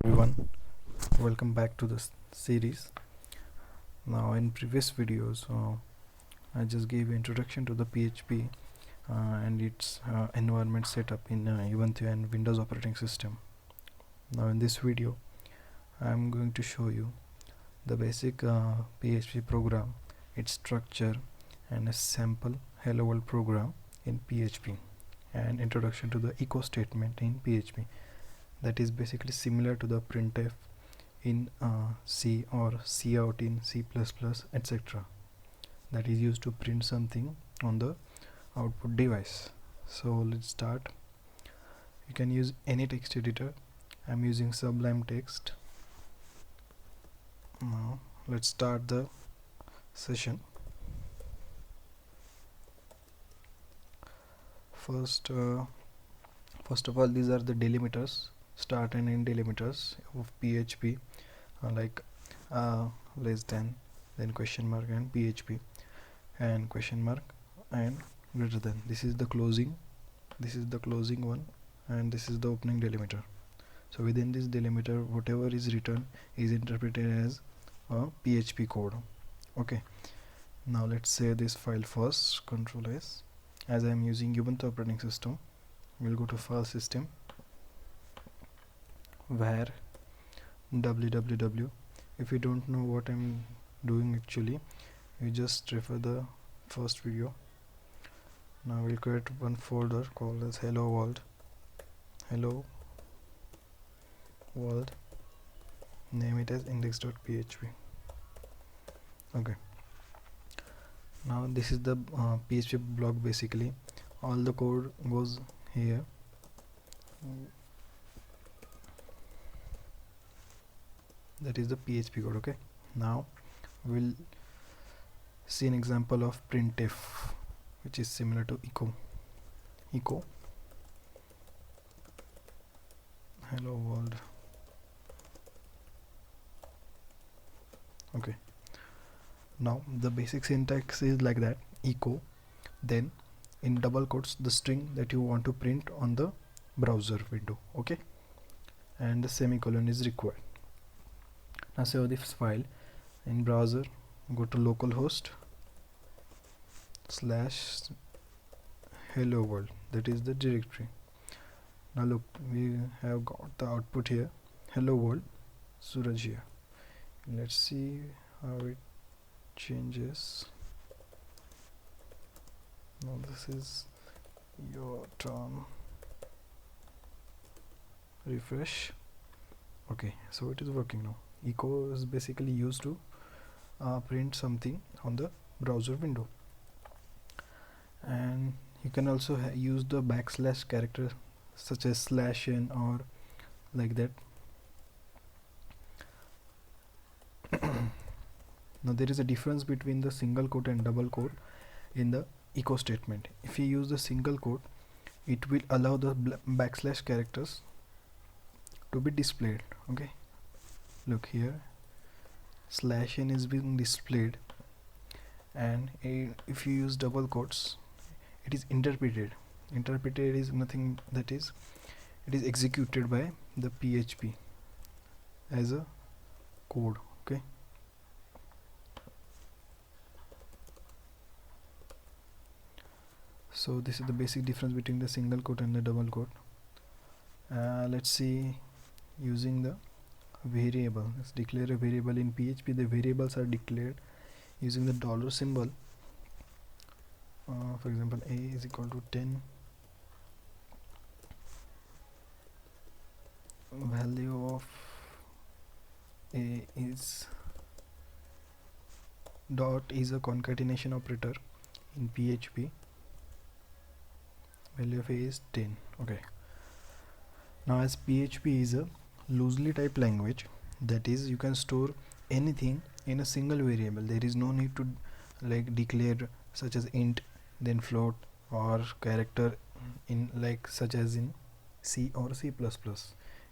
everyone, welcome back to this series. Now in previous videos I just gave introduction to the PHP and its environment setup in Ubuntu and Windows operating system. Now in this video I am going to show you the basic PHP program, its structure and a sample hello world program in PHP and introduction to the echo statement in PHP. That is basically similar to the printf in C or cout in C++, etc. that is used to print something on the output device. So let's start. You can use any text editor. I'm using Sublime Text. Now let's start the session. First of all, these are the delimiters, start and end delimiters of PHP, like less than, then question mark and PHP, and question mark and greater than. This is the closing one, and this is the opening delimiter. So within this delimiter, whatever is written is interpreted as a PHP code. Okay, now let's save this file first. Control S. As I am using Ubuntu operating system, we'll go to file system, where www. If you don't know what I'm doing, actually you just refer the first video. Now we'll create one folder called as hello world, name it as index.php. okay, now this is the PHP block. Basically all the code goes here. That is the PHP code. Okay, now we'll see an example of printf, which is similar to echo hello world. Okay, now the basic syntax is like that: echo, then in double quotes the string that you want to print on the browser window. Okay, and the semicolon is required. Now save this file in browser, go to localhost / hello world, that is the directory. Now look, we have got the output here, hello world Suraj here. Let's see how it changes. Now this is your turn. Refresh. Okay, so it is working now. Echo is basically used to print something on the browser window, and you can also use the / character such as /n or like that. Now there is a difference between the single quote and double quote in the echo statement. If you use the single quote, it will allow the / characters to be displayed. Okay, look here, /n is being displayed, and if you use double quotes, it is interpreted is nothing, that is, it is executed by the PHP as a code. Okay, so this is the basic difference between the single quote and the double quote. Let's see, using the variable. Let's declare a variable. In PHP the variables are declared using the dollar symbol. For example, a is equal to 10, value of a is dot is a concatenation operator in PHP. Value of a is 10. Okay, now as PHP is a loosely typed language, that is, you can store anything in a single variable. There is no need to like declare such as int, then float, or character in like such as in C or C++.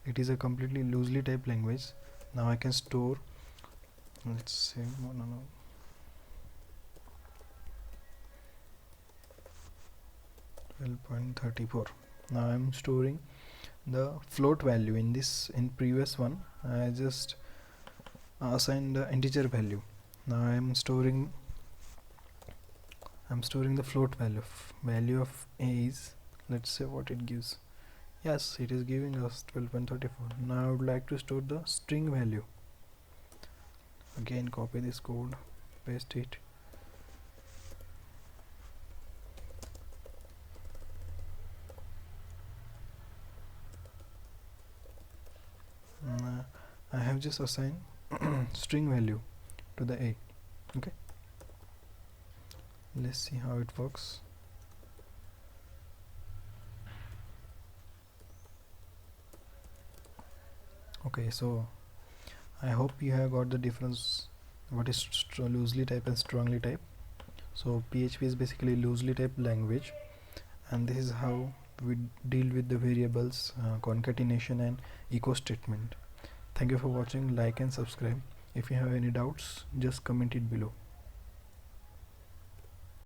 It is a completely loosely typed language. Now I can store, let's say 12.34. now I am storing the float value. In previous one I just assigned the integer value. Now I'm storing the float value. Value of a is, let's say what it gives. Yes, it is giving us 12.34. Now I would like to store the string value. Again, copy this code, paste it. I have just assigned string value to the a. Okay, let's see how it works. Okay, so I hope you have got the difference what is loosely type and strongly type. So PHP is basically loosely typed language, and this is how we deal with the variables, concatenation and echo statement. Thank you for watching. Like and subscribe. If you have any doubts, just comment it below.